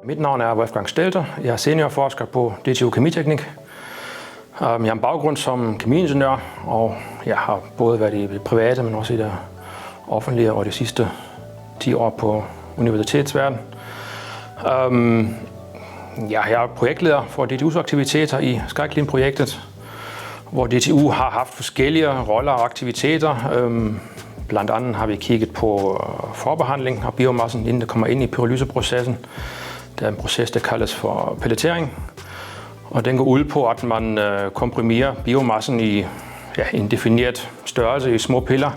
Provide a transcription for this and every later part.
Mit navn er Wolfgang Stelter. Jeg er seniorforsker på DTU Kemiteknik. Jeg har en baggrund som kemiingeniør, og jeg har både været i det private, men også i det offentlige og de sidste 10 år på universitetsverden. Jeg er projektleder for DTU's aktiviteter i SkyClean-projektet, hvor DTU har haft forskellige roller og aktiviteter. Blandt andet har vi kigget på forbehandling af biomassen, inden det kommer ind i pyrolyseprocessen. Det er en proces, der kaldes for pelletering, og den går ud på, at man komprimerer biomassen i en defineret størrelse i små piller,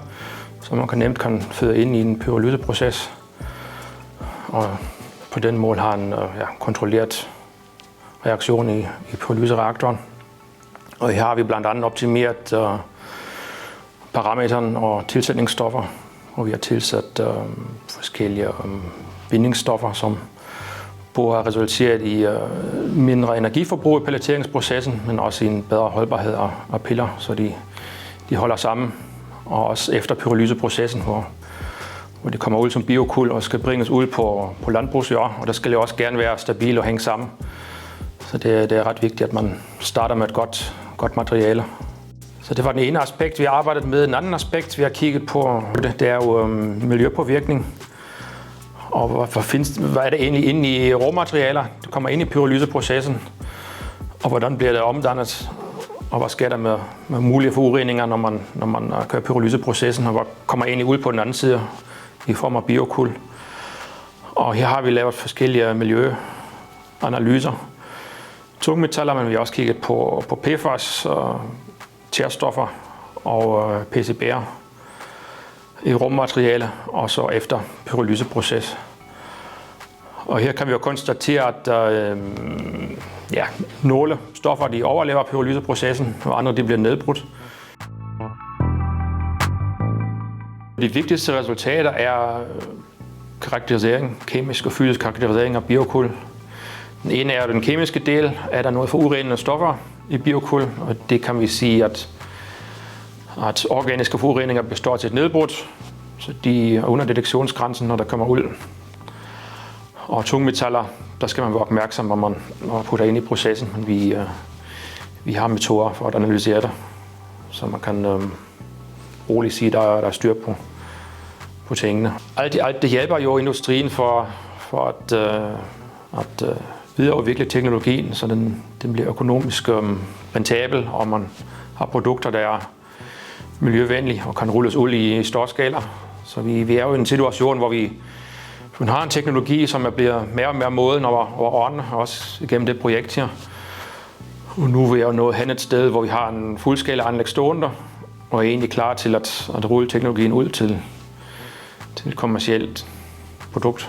så man nemt kan føre ind i en pyrolyseproces. Og på den måde har en kontrolleret reaktion i pyrolysereaktoren. Og her har vi blandt andet optimeret parametrene og tilsætningsstoffer, hvor vi har tilsat forskellige bindingsstoffer, som både har resulteret i mindre energiforbrug i pelleteringsprocessen, men også i en bedre holdbarhed af piller, så de holder sammen. Og også efter pyrolyseprocessen, hvor det kommer ud som biokul og skal bringes ud på landbrugsjord, og der skal jo også gerne være stabil og hænge sammen. Så det er ret vigtigt, at man starter med et godt materiale. Så det var den ene aspekt, vi har arbejdet med. Den anden aspekt, vi har kigget på, det er jo miljøpåvirkning. Og hvad er det egentlig inde i råmaterialer, der kommer ind i pyrolyseprocessen, og hvordan bliver det omdannet, og hvad sker der med mulige forureninger, når man kører pyrolyseprocessen, og hvad kommer egentlig ud på den anden side i form af biokul. Og her har vi lavet forskellige miljøanalyser. Tungmetaller, men vi har også kigget på PFAS, tærstoffer og PCB'er i rummateriale, og så efter pyrolyseproces. Og her kan vi jo konstatere, at nogle stoffer de overlever pyrolyseprocessen, og andre de bliver nedbrudt. De vigtigste resultater er karakterisering, kemisk og fysisk karakterisering af biokul. Den ene er den kemiske del. Er der noget forurenende stoffer i biokul? Og det kan vi sige, at organiske forureninger består til et nedbrudt, så de er under detektionsgrænsen, når der kommer ud. Og tungmetaller, der skal man være opmærksom, når man putter ind i processen, men vi har metoder for at analysere det, så man kan roligt sige, at der er styr på tingene. Alt det hjælper jo industrien for at videreudvikle teknologien, så den bliver økonomisk rentabel, og man har produkter, der er miljøvenlige og kan rulles ud i stor skala. Så vi er jo i en situation, hvor vi har en teknologi, som bliver mere og mere moden over årene, også igennem det projekt her. Og nu er vi jo nået hen et sted, hvor vi har en fuldskala anlæg stående, og er egentlig klar til at rulle teknologien ud til et kommercielt produkt. Et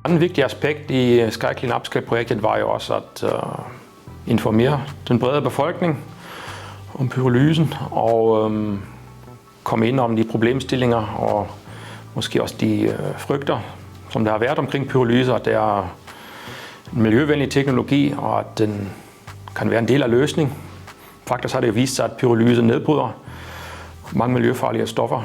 andet vigtigt aspekt i SkyClean Upscale-projektet var jo også at informere den brede befolkning om pyrolysen og komme ind om de problemstillinger og måske også de frygter, som der har været omkring pyrolyse, at det er en miljøvenlig teknologi, og at den kan være en del af løsningen. Faktisk har det vist sig, at pyrolyse nedbryder mange miljøfarlige stoffer,